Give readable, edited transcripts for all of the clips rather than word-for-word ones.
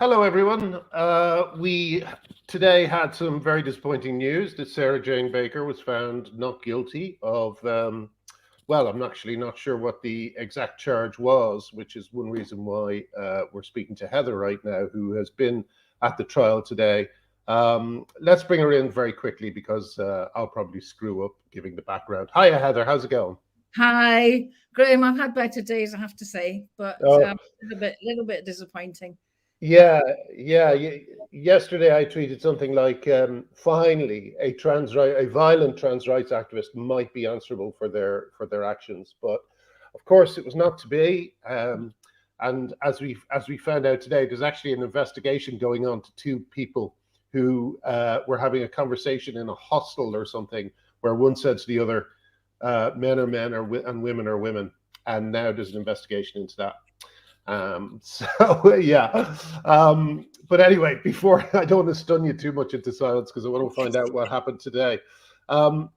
Hello, everyone. We today had some very disappointing news that Sarah Jane Baker was found not guilty of, well, I'm actually not sure what the exact charge was, which is one reason why we're speaking to Heather right now, who has been at the trial today. Let's bring her in very quickly because I'll probably screw up giving the background. Hiya, Heather. How's it going? Hi, Graham. I've had better days, I have to say, but Oh, little bit disappointing. Uh, yeah. Yesterday, I tweeted something like, "Finally, a violent trans rights activist might be answerable for their actions." But of course, it was not to be. And as we found out today, there's actually an investigation going on to two people who were having a conversation in a hostel or something, where one said to the other, "Men are men, and women are women." And now there's an investigation into that. So yeah. But anyway, before I don't want to stun you too much into silence because I want to find out what happened today. Um,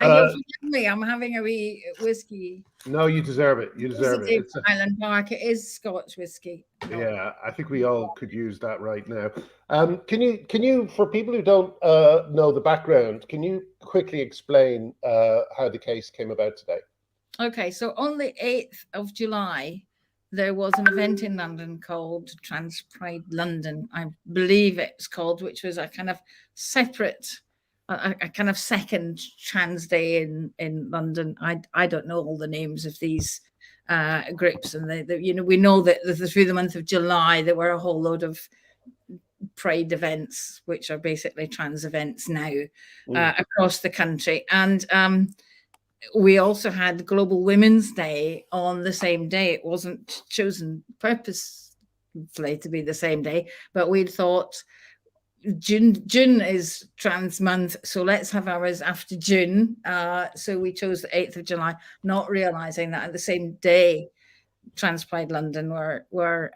and you'll uh, forgive me, I'm having a wee whiskey. no, you deserve it. You deserve it. Publicity from Island Park. It is Scotch whiskey. Yeah, I think we all could use that right now. Can you, for people who don't know the background, can you quickly explain how the case came about today? Okay, so on the 8th of July, there was an event in London called Trans Pride London, I believe it's called, which was a kind of separate, a kind of second trans day in London. I don't know all the names of these groups, and we know that through the month of July there were a whole load of pride events, which are basically trans events now across the country, and we also had Global Women's Day on the same day. It wasn't chosen purposefully to be the same day, but we'd thought June is trans month, so let's have ours after June. So we chose the 8th of July, not realizing that at the same day Trans Pride London were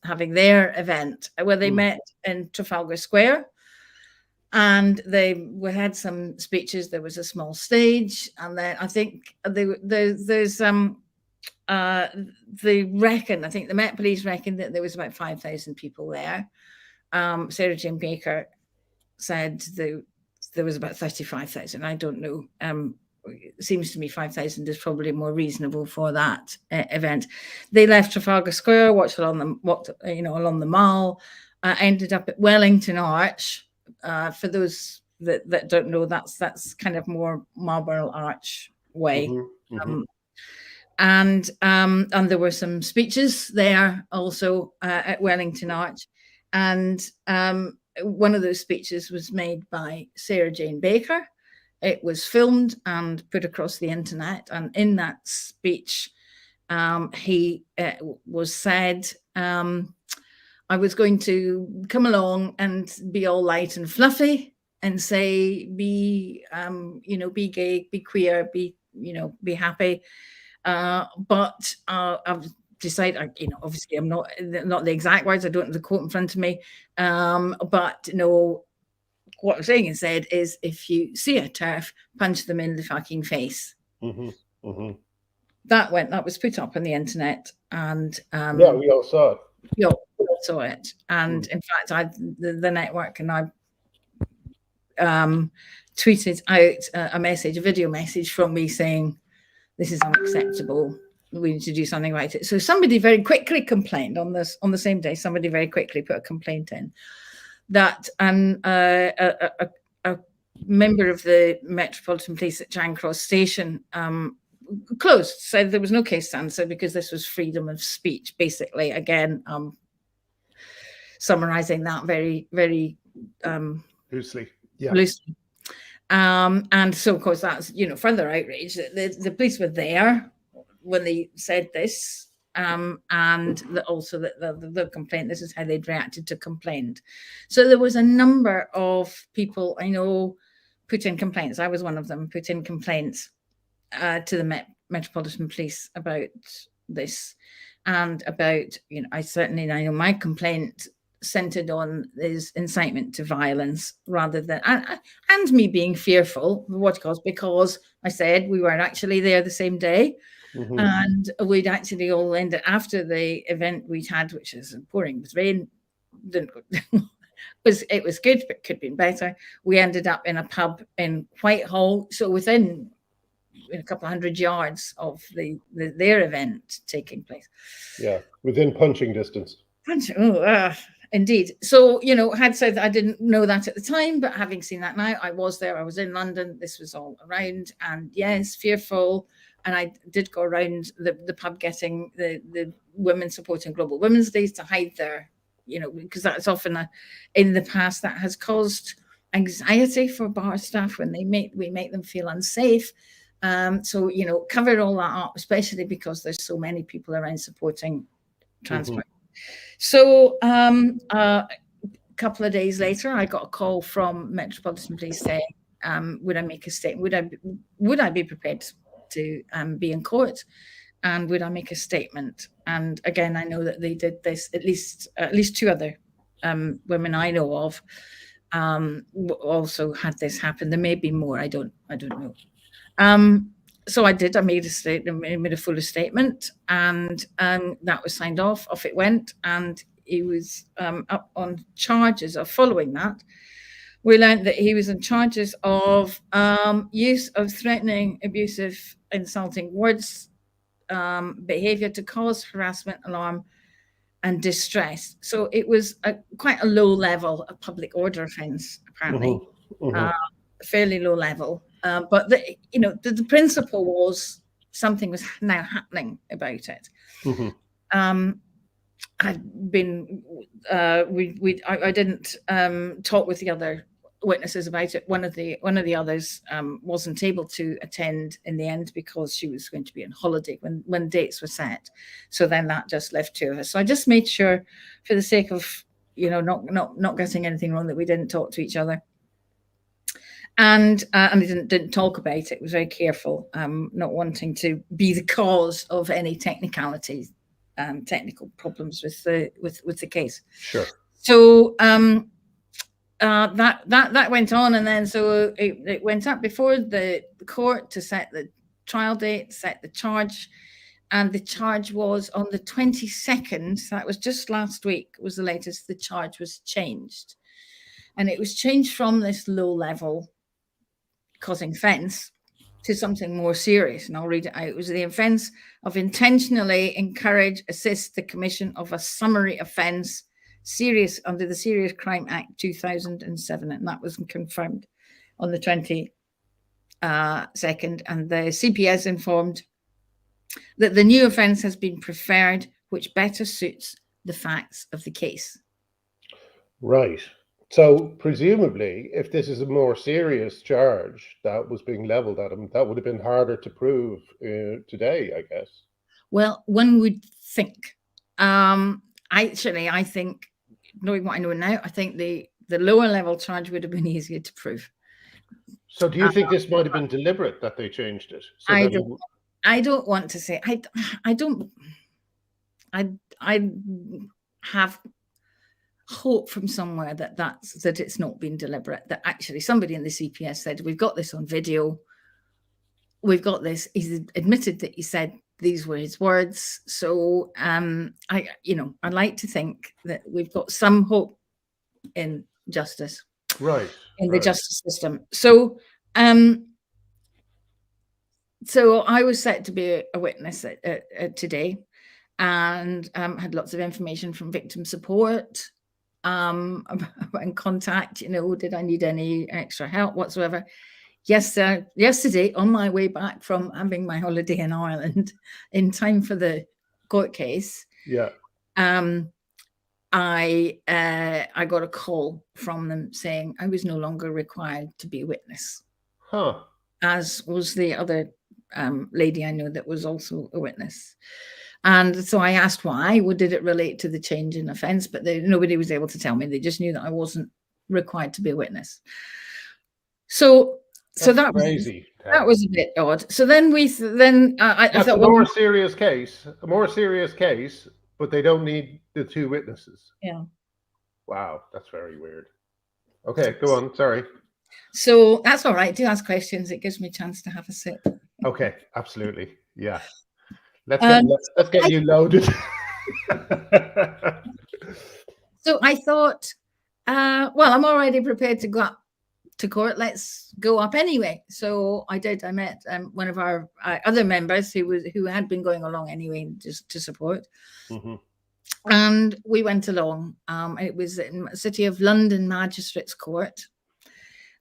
having their event where they met in Trafalgar Square. And we had some speeches. There was a small stage, and then I think they reckon. I think the Met Police reckoned that there was about 5,000 people there. Sarah Jane Baker said there was about 35,000. I don't know. It seems to me 5,000 is probably more reasonable for that event. They left Trafalgar Square, walked along the Mall, ended up at Wellington Arch. For those that don't know, that's kind of more Marlborough Arch way. And there were some speeches there also at Wellington Arch, and one of those speeches was made by Sarah Jane Baker. It was filmed and put across the internet, and in that speech, he was said, I was going to come along and be all light and fluffy and say, be gay, be queer, be happy. But I've decided, obviously I'm not the exact words. I don't have the quote in front of me. But no, what I'm saying instead is, if you see a TERF, punch them in the fucking face. That was put up on the internet, and yeah, we all saw it. Yeah, saw it, and in fact, the network and I tweeted out a video message from me saying, "This is unacceptable. We need to do something about it." So somebody very quickly complained on the same day. Somebody very quickly put a complaint in that a member of the Metropolitan Police at Charing Cross Station closed, said there was no case to answer because this was freedom of speech. Basically, again, summarising that very, very loosely. And so, of course, that's further outrage. The police were there when they said this, and also the complaint. This is how they'd reacted to complaint. So there was a number of people I know put in complaints. I was one of them. Put in complaints to the Metropolitan Police about this, and about I know my complaint centered on is incitement to violence rather than and me being fearful of what it caused, because I said we weren't actually there the same day. And we'd actually all ended after the event we'd had, which is pouring with rain, didn't go. It was good, but could have been better. We ended up in a pub in Whitehall, so within a couple of 100 yards of their event taking place. Yeah, within punching distance. Indeed. So, had said that I didn't know that at the time, but having seen that now, I was there. I was in London. This was all around, and yes, fearful. And I did go around the pub getting the women supporting Global Women's Days to hide their, because that's often in the past that has caused anxiety for bar staff when we make them feel unsafe. So, cover all that up, especially because there's so many people around supporting trans people. So a couple of days later, I got a call from Metropolitan Police saying, would I make a statement? Would I be prepared to be in court? And would I make a statement? And again, I know that they did this, at least two other women I know of also had this happen. There may be more, I don't know. So I did. I made a statement, made a fuller statement, and that was signed off. Off it went, and he was up on charges of following that. We learned that he was on charges of use of threatening, abusive, insulting words, behaviour to cause harassment, alarm, and distress. So it was quite a low level of public order offence, apparently, fairly low level. But the principle was something was now happening about it. I'd been I didn't talk with the other witnesses about it. One of the others wasn't able to attend in the end because she was going to be on holiday when dates were set. So then that just left two of us. So I just made sure, for the sake of not getting anything wrong, that we didn't talk to each other. And we didn't talk about it. It was very careful, not wanting to be the cause of any technicalities, technical problems with the case. Sure. So that went on, and then so it went up before the court to set the trial date, set the charge, and the charge was on the 22nd. That was just last week. Was the latest. The charge was changed, and it was changed from this low level, causing offence, to something more serious. And I'll read it out. It was the offence of intentionally encourage, assist the commission of a summary offence serious under the Serious Crime Act 2007. And that was confirmed on the 22nd. And the CPS informed that the new offence has been preferred, which better suits the facts of the case. Right. So presumably, if this is a more serious charge that was being levelled at him, that would have been harder to prove today, I guess. Well, one would think. Actually, I think, knowing what I know now, I think the lower level charge would have been easier to prove. So do you think this might have been deliberate that they changed it? So I don't want to say. I have hope from somewhere that it's not been deliberate, that actually somebody in the CPS said, we've got this on video, we've got this, he's admitted that he said these were his words. So I'd like to think that we've got some hope in justice, right, in the justice system. So so I was set to be a witness today, and had lots of information from victim support, in contact, did I need any extra help whatsoever? Yes, sir. Yesterday, on my way back from having my holiday in Ireland, in time for the court case, I got a call from them saying I was no longer required to be a witness, as was the other lady I know that was also a witness. And so I asked why. Did it relate to the change in offence? But nobody was able to tell me. They just knew that I wasn't required to be a witness. So that was crazy. That was a bit odd. So then I thought, a more serious case, but they don't need the two witnesses. Yeah. Wow, that's very weird. Okay, go on. Sorry. So that's all right. Do ask questions. It gives me a chance to have a sip. Okay, absolutely. Yeah. Let's get you loaded. So I thought, well, I'm already prepared to go up to court. Let's go up anyway. So I did. I met one of our other members who had been going along anyway, just to support. Mm-hmm. And we went along. It was in the City of London Magistrates Court,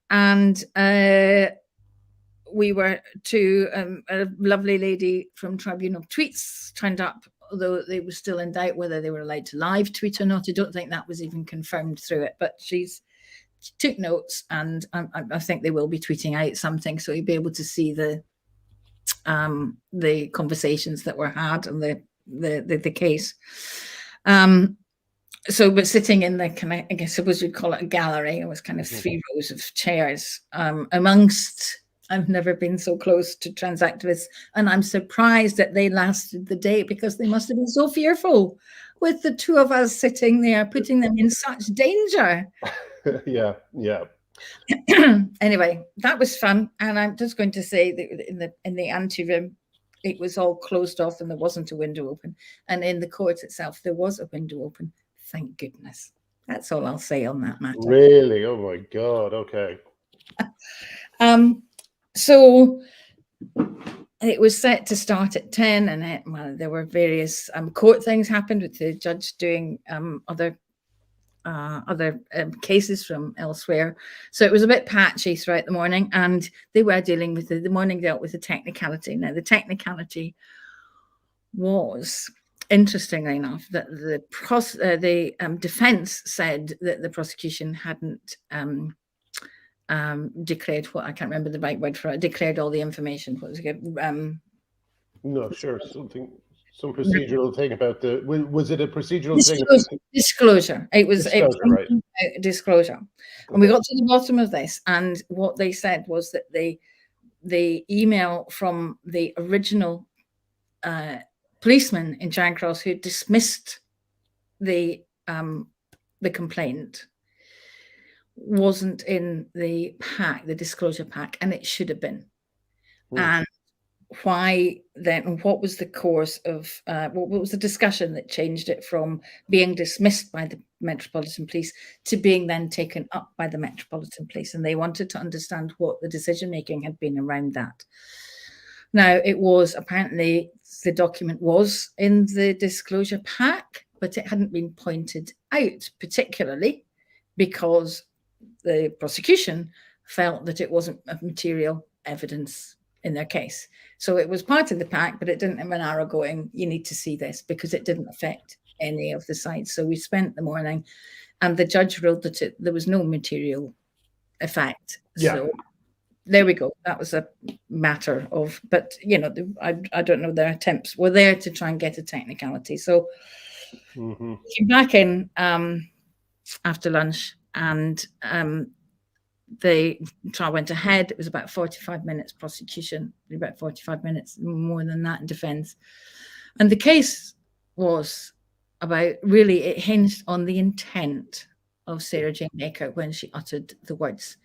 and we were to a lovely lady from Tribunal Tweets turned up, although they were still in doubt whether they were allowed to live tweet or not. I don't think that was even confirmed through it, but she took notes, and I think they will be tweeting out something, so you'll be able to see the conversations that were had and the case. So we're sitting in the kind of, I guess suppose you'd call it a gallery. It was kind of 3 rows of chairs amongst. I've never been so close to trans activists, and I'm surprised that they lasted the day, because they must have been so fearful with the 2 of us sitting there, putting them in such danger. Yeah. Anyway, that was fun, and I'm just going to say that in the anteroom, it was all closed off, and there wasn't a window open, and in the court itself, there was a window open. Thank goodness. That's all I'll say on that matter. Really? Oh my God. Okay. So it was set to start at 10, and well, there were various court things happened with the judge doing other cases from elsewhere. So it was a bit patchy throughout the morning, and they were dealing with the morning dealt with the technicality. Now, the technicality was, interestingly enough, that the defense said that the prosecution hadn't declared what, I can't remember the right word for it, declared all the information. What was it? No, sure. Some procedural thing about was it a procedural thing? Disclosure. It was right. Disclosure. And we got to the bottom of this, and what they said was that the email from the original policeman in Charing Cross who dismissed the complaint wasn't in the pack, the disclosure pack, and it should have been. And why then? What was the course of what was the discussion that changed it from being dismissed by the Metropolitan Police to being then taken up by the Metropolitan Police? And they wanted to understand what the decision making had been around that. Now, it was apparently the document was in the disclosure pack, but it hadn't been pointed out particularly because the prosecution felt that it wasn't of material evidence in their case. So it was part of the pack, but it didn't have an arrow going, you need to see this, because it didn't affect any of the sides. So we spent the morning, and the judge ruled that there was no material effect. Yeah. So there we go. That was a matter of, but I don't know, their attempts were there to try and get a technicality. So came back in after lunch, and the trial went ahead. It was about 45 minutes prosecution, about 45 minutes more than that in defense. And the case was about, really, it hinged on the intent of Sarah Jane Baker when she uttered the words.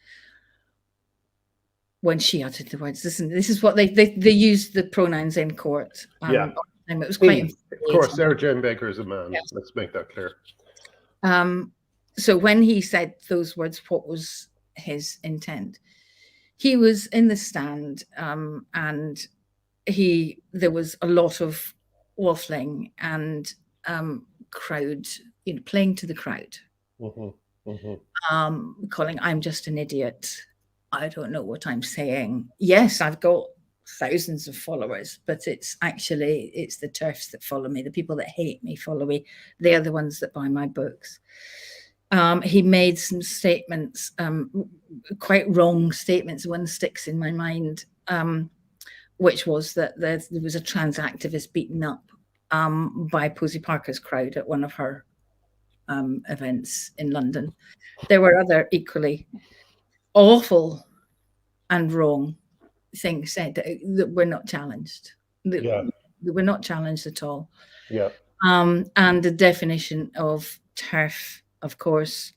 Listen, this is what they used the pronouns in court. Yeah. And it was quite of course, Sarah Jane Baker is a man. Yes. Let's make that clear. So when he said those words, what was his intent? He was in the stand, and there was a lot of waffling and crowd, playing to the crowd, calling, I'm just an idiot, I don't know what I'm saying. Yes, I've got thousands of followers, but it's the TERFs that follow me. The people that hate me follow me. They're the ones that buy my books. He made some statements, quite wrong statements. One sticks in my mind, which was that there was a trans activist beaten up by Posy Parker's crowd at one of her events in London. There were other equally awful and wrong things said that were not challenged. That were not challenged at all. Yeah. And the definition of TERF, of course,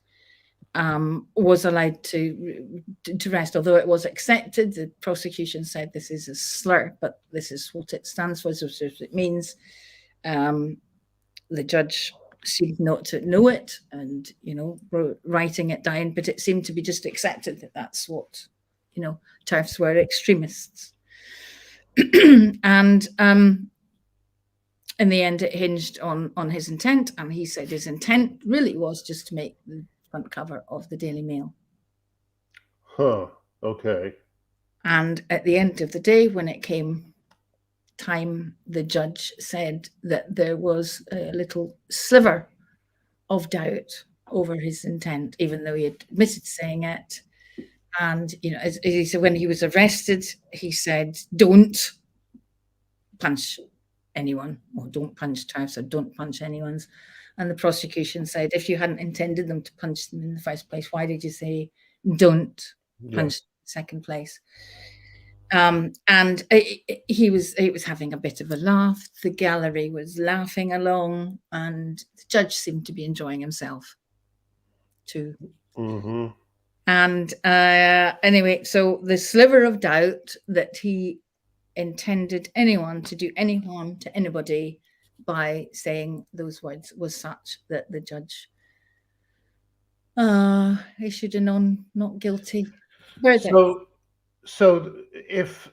was allowed to rest, although it was accepted. The prosecution said this is a slur, but this is what it stands for, this is what it means. The judge seemed not to know it, and were writing it down, but it seemed to be just accepted that that's what TERFs were, extremists. And in the end, it hinged on his intent, and he said his intent really was just to make the front cover of the Daily Mail. Huh. Okay. And at the end of the day, when it came time, the judge said that there was a little sliver of doubt over his intent, even though he had admitted saying it. And as he said, when he was arrested, he said, "Don't punch anyone, or don't punch TERFs, or don't punch anyone's." And the prosecution said, if you hadn't intended them to punch them in the first place, why did you say don't punch them in the second place? And he was having a bit of a laugh. The gallery was laughing along, and the judge seemed to be enjoying himself too. Mm-hmm. And anyway, so the sliver of doubt that he intended anyone to do any harm to anybody by saying those words was such that the judge issued a not guilty verdict. So if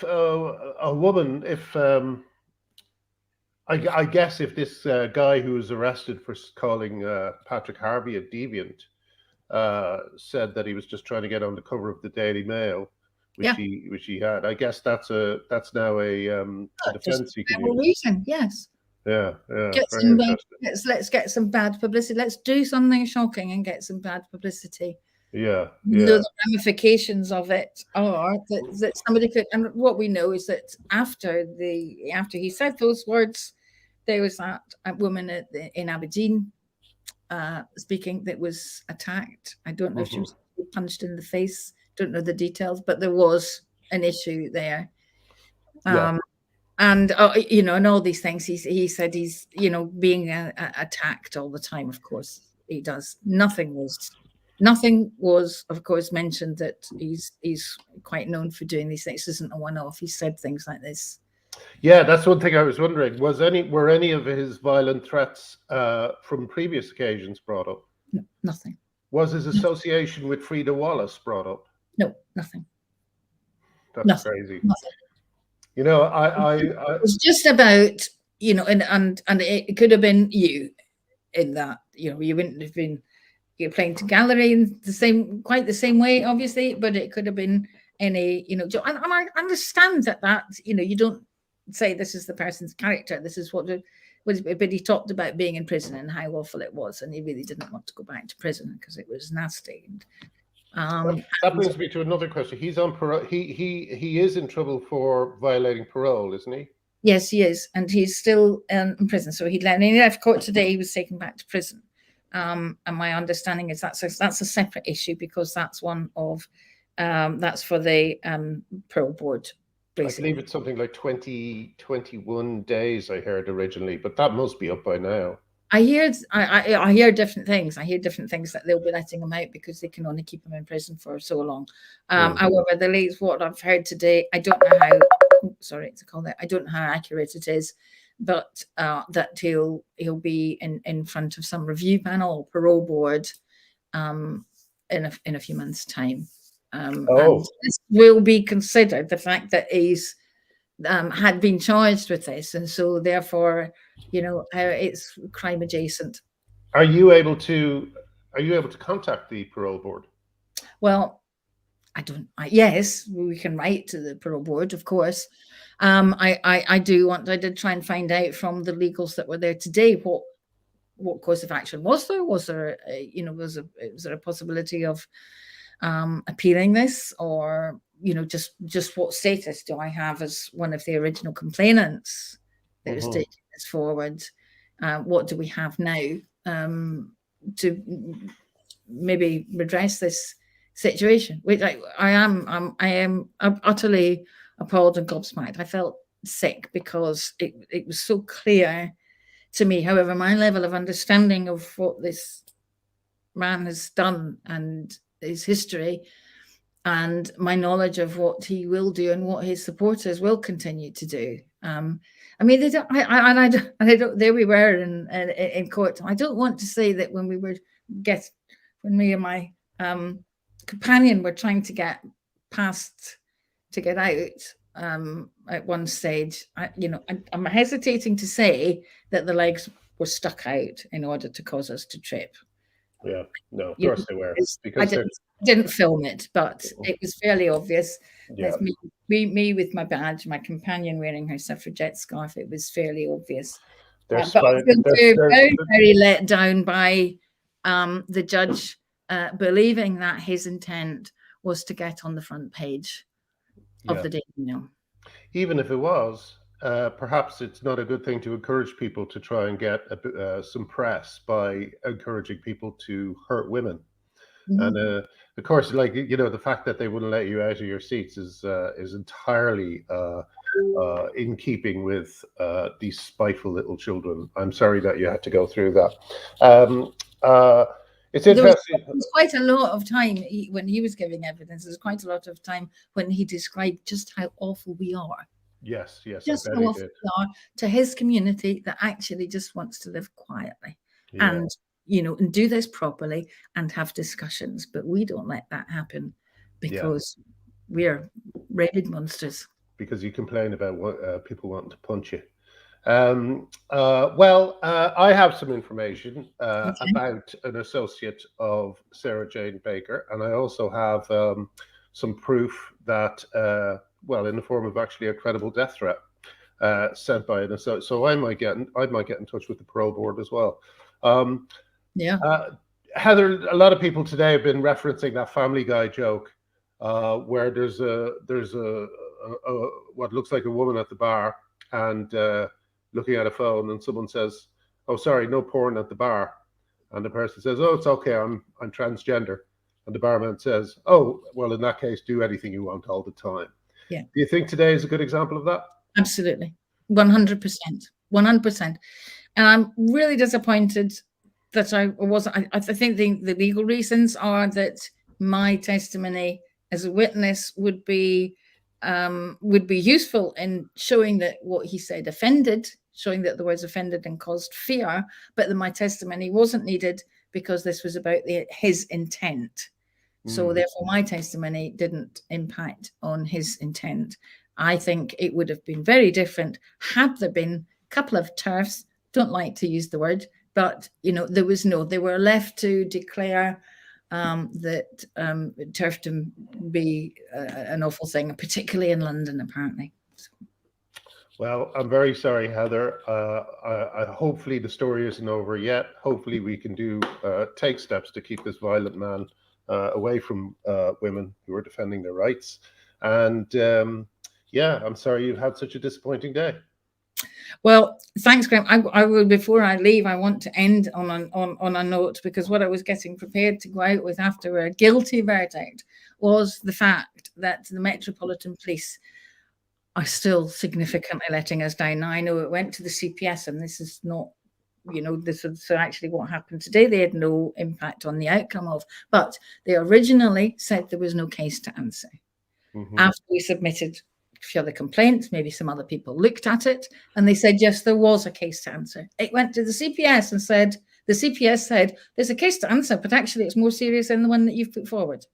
a woman, I guess if this guy who was arrested for calling Patrick Harvey a deviant said that he was just trying to get on the cover of the Daily Mail, which he had, I guess that's now a defense he can use. Reason, yes. Yeah. Let's get some bad publicity. Let's do something shocking and get some bad publicity. Yeah. The ramifications of it are that somebody could, and what we know is that after he said those words, there was that woman in Aberdeen speaking that was attacked. I don't know if she was punched in the face. Don't know the details, but there was an issue there. And and all these things. He said he's being attacked all the time. Of course he does. Nothing was of course mentioned that he's quite known for doing these things. This isn't a one-off. He said things like this. Yeah, that's one thing I was wondering. Were any of his violent threats from previous occasions brought up? No, nothing. Was his association with Frida Wallace brought up? No, nothing. That's nothing, crazy. Nothing. It was just about, and it could have been you in that, you wouldn't have been playing to gallery in quite the same way, obviously, but it could have been any, and I understand that, you don't say this is the person's character, this is what but he talked about being in prison and how awful it was, and he really didn't want to go back to prison because it was nasty. That brings me to another question. He's on parole. He is in trouble for violating parole, isn't he? Yes, he is, and he's still in prison. So he left court today. He was taken back to prison. And my understanding is that's a separate issue, because that's one of that's for the parole board. Basically. I believe it's something like 21 days. I heard originally, but that must be up by now. I hear different things. I hear different things that they'll be letting him out because they can only keep him in prison for so long. However, the latest what I've heard today, I don't know how. Sorry to call that. I don't know how accurate it is, but that he'll be in front of some review panel or parole board in a few months' time. And this will be considered, the fact that he's had been charged with this, and so therefore, it's crime adjacent. Are you able to contact the parole board? Well, yes, we can write to the parole board, of course. I did try and find out from the legals that were there today what course of action was there. Was there was there a possibility of appealing this, or just what status do I have as one of the original complainants that is taking this forward? What do we have now to maybe redress this situation? Which I am utterly appalled and gobsmacked. I felt sick because it was so clear to me. However, my level of understanding of what this man has done and his history, and my knowledge of what he will do and what his supporters will continue to do. I mean, they don't. I don't. There we were in court. I don't want to say that when when me and my companion were trying to get out at one stage. I'm hesitating to say that the legs were stuck out in order to cause us to trip. Yeah, no, of course they were. I didn't film it, but it was fairly obvious. Yeah. That's me with my badge, my companion wearing her suffragette scarf. It was fairly obvious. But I feel very, very let down by the judge believing that his intent was to get on the front page of the Daily Mail. Even if it was, perhaps it's not a good thing to encourage people to try and get some press by encouraging people to hurt women. And of course, like, the fact that they wouldn't let you out of your seats is entirely in keeping with these spiteful little children. I'm sorry that you had to go through that. It's interesting. There was quite a lot of time when he was giving evidence. There's quite a lot of time when he described just how awful we are. Yes, just how awful we are to his community that actually just wants to live quietly and do this properly and have discussions. But we don't let that happen because we're rabid monsters. Because you complain about what people wanting to punch you. I have some information about an associate of Sarah Jane Baker, and I also have some proof that, in the form of actually a credible death threat sent by an associate. So I might get in touch with the parole board as well. Heather, a lot of people today have been referencing that Family Guy joke where there's a what looks like a woman at the bar and looking at a phone, and someone says, "Oh, sorry, no porn at the bar," and the person says, "Oh, it's okay, I'm transgender," and the barman says, "Oh, well, in that case, do anything you want all the time." Yeah. Do you think today is a good example of that? Absolutely, 100%, 100%. And I'm really disappointed that I wasn't. I think the legal reasons are that my testimony as a witness would be useful in showing that what he said offended, showing that the words offended and caused fear, but that my testimony wasn't needed because this was about his intent. So therefore my testimony didn't impact on his intent. I think it would have been very different had there been a couple of TERFs, don't like to use the word, but they were left to declare that TERFdom be an awful thing, particularly in London, apparently. Well, I'm very sorry, Heather. Hopefully the story isn't over yet. Hopefully we can take steps to keep this violent man away from women who are defending their rights. And I'm sorry you've had such a disappointing day. Well, thanks, Graham. I will, before I leave, I want to end on a note, because what I was getting prepared to go out with after a guilty verdict was the fact that the Metropolitan Police are still significantly letting us down. Now, I know it went to the CPS, and this is not, this is actually what happened today. They had no impact on the outcome of, but they originally said there was no case to answer. After we submitted a few other complaints, maybe some other people looked at it, and they said, yes, there was a case to answer. It went to the CPS and said, the CPS said, there's a case to answer, but actually it's more serious than the one that you've put forward.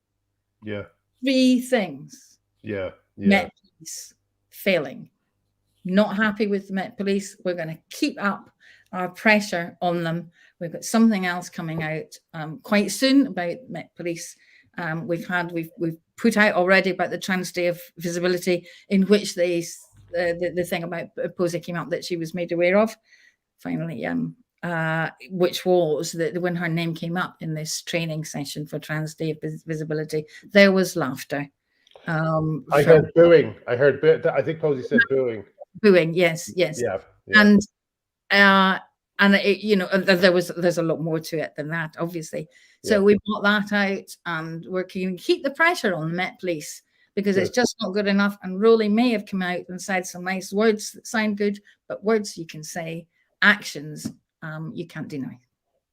Yeah. 3 things. Yeah. Met Police failing. Not happy with the Met Police. We're going to keep up our pressure on them. We've got something else coming out quite soon about Met Police. We've put out already about the Trans Day of Visibility, in which the thing about Posey came up that she was made aware of. Finally, which was that when her name came up in this training session for Trans Day of Visibility, there was laughter. I heard booing. I think Posey said booing. Booing, yes. Yeah. And there's a lot more to it than that, obviously. So we brought that out, and we're going to keep the pressure on the Met Police, because it's just not good enough. And Rowley may have come out and said some nice words that sound good, but words you can say, actions you can't deny.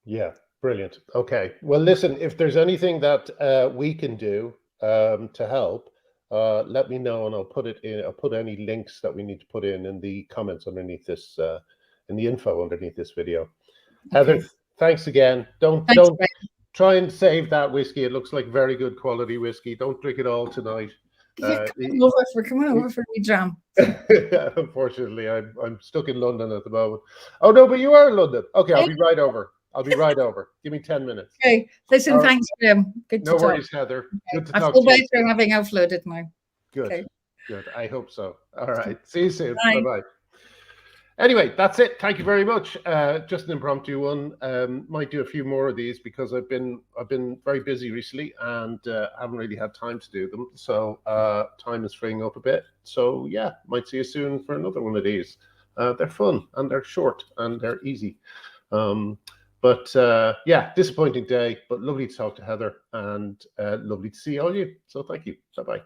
Yeah, brilliant. Okay. Well, listen, if there's anything that we can do to help, let me know, and I'll put it in. I'll put any links that we need to put in the comments underneath this, in the info underneath this video. Heather, thanks again. Don't try and save that whiskey. It looks like very good quality whiskey. Don't drink it all tonight. Come on over for a dram. Unfortunately, I'm stuck in London at the moment. Oh no, but you are in London. Okay, I'll be right over. Give me 10 minutes. Okay. Listen, thanks, Jim. Good to No talk. worries, Heather. Good to I talk feel to you. better having offloaded now. Good. Okay. Good. I hope so. All right. See you soon. Bye. Bye-bye. Anyway, that's it. Thank you very much. Just an impromptu one. Might do a few more of these because I've been very busy recently and haven't really had time to do them. So time is freeing up a bit. So yeah, might see you soon for another one of these. They're fun and they're short and they're easy. But yeah, disappointing day, but lovely to talk to Heather and lovely to see all you. So thank you. Bye-bye.